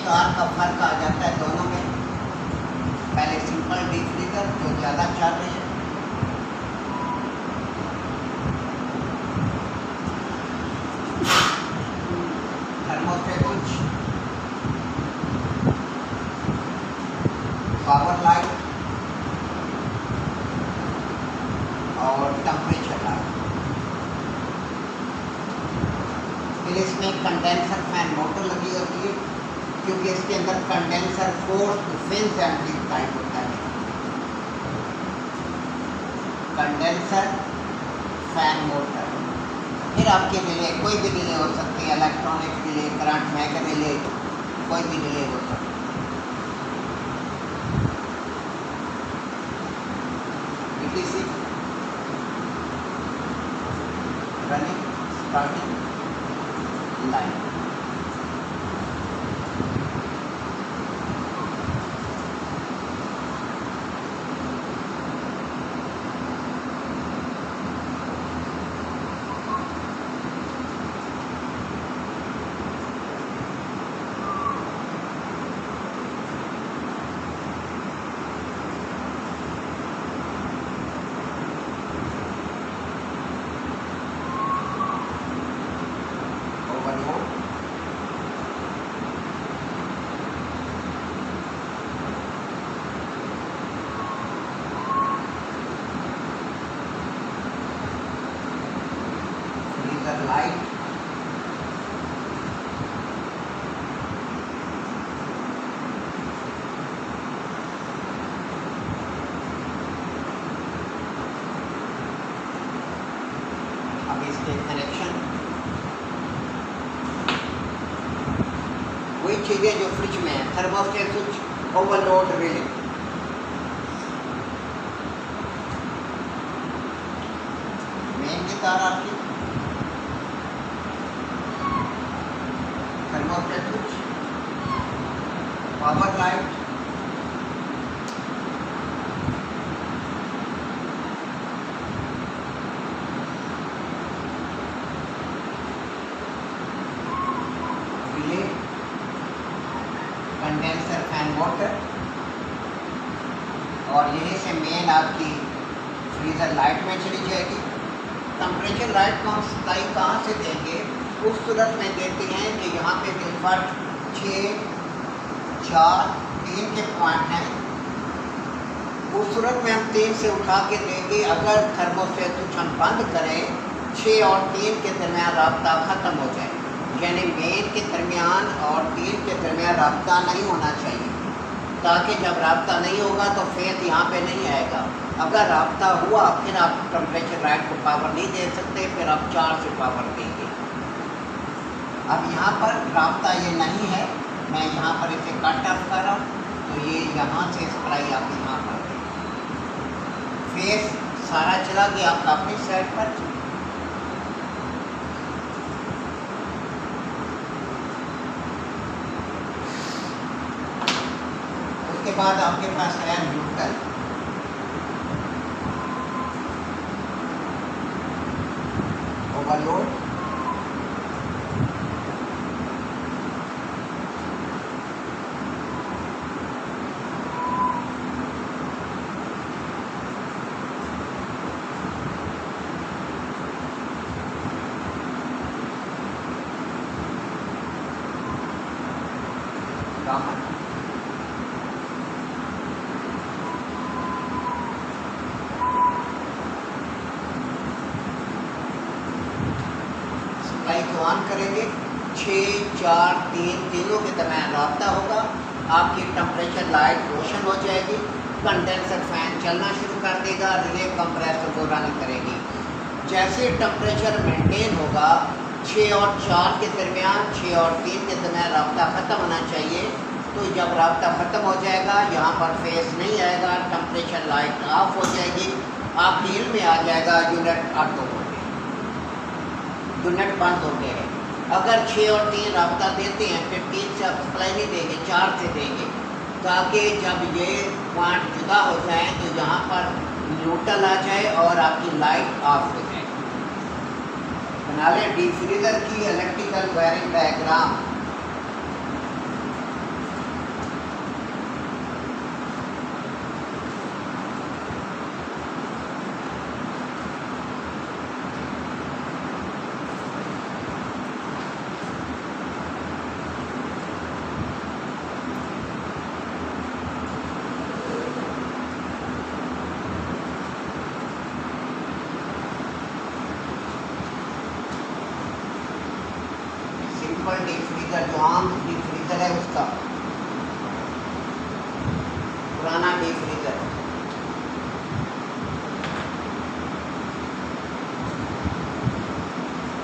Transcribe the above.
प्रकार का फर्क आ जाता है दोनों में। पहले सिंपल डीप फ्रीजर जो ज़्यादा चल रही है, थर्मोस्टेट, पावर लाइट और टेम्परेचर लाइट। फिर इसमें कंडेंसर फैन मोटर लगी होती है, क्योंकि इसके अंदर condenser force defence entry type होता है। Condenser fan motor. फिर आपके रिले कोई भी रिले हो सकते हैं, electronic relay, current maker relay, कोई भी रिले हो सकते हैं। ETC running starting line. Light अब इसके कनेक्शन वही चीज़ें जो फ्रिज में है। Thermostat switch, overload relay. Main की तार आपकी thermostat switch, power light, relay, condenser fan motor, और यहीं से मेन आपकी फ्रीज़र लाइट में चली जाएगी। टेम्परेचर लाइट को हम सप्लाई कहाँ से देंगे? उस सूरत में देते हैं कि यहाँ पे डिफ़ॉल्ट 6, 4, 3 के पॉइंट हैं। उस सूरत में हम 3 से उठा के देंगे। अगर थर्मोस्टेट स्विच हम बंद करें, 6 और 3 के दरमियान राब्ता ख़त्म हो जाए, यानी मेन के दरमियान और 3 के दरमियान राब्ता नहीं होना चाहिए, ताकि जब राब्ता नहीं होगा तो फेस यहाँ पे नहीं आएगा। अगर राब्ता हुआ फिर आप टेम्परेचर लाइट को पावर नहीं दे सकते, फिर आप 4 से पावर देंगे। अब यहाँ पर राब्ता ये नहीं है, मैं यहाँ पर इसे कट ऑफ कर रहा हूँ, तो ये यहाँ से सप्लाई आप यहाँ पर दें। फेस सारा चला गया आपका अपनी साइड पर। उसके बाद आपके पास है न्यूट्रल। ओवरलोड, कॉमन, सप्लाई को ऑन करेंगे। 6, 4, 3 तीनों के दरमियान राब्ता होगा। आपकी टेम्परेचर लाइट रोशन हो जाएगी। कंडेंसर फैन चलना शुरू कर देगा। रिले कंप्रेसर को रन करेगी। जैसे टेम्परेचर मेंटेन होगा, 6 और 4 के दरमियान, 6 और 3 के दरमियान राब्ता ख़त्म होना चाहिए। तो जब राब्ता ख़त्म हो जाएगा, यहाँ पर फेस नहीं आएगा, टेम्परेचर लाइट ऑफ हो जाएगी। आप हील में आ जाएगा, यूनिट ऑटो हो गया, यूनिट बंद हो गया है। अगर 6 और 3 राब्ता देते हैं, फिर 3 से आप सप्लाई नहीं देंगे, 4 से देंगे, ताकि जब ये पॉइंट जुदा हो जाए तो यहाँ पर न्यूट्रल आ जाए और आपकी लाइट ऑफ हो जाए। बना लें डीप फ्रीजर की electrical wiring diagram. Advance deep freezer है उसका, पुराना डीप फ्रीजर।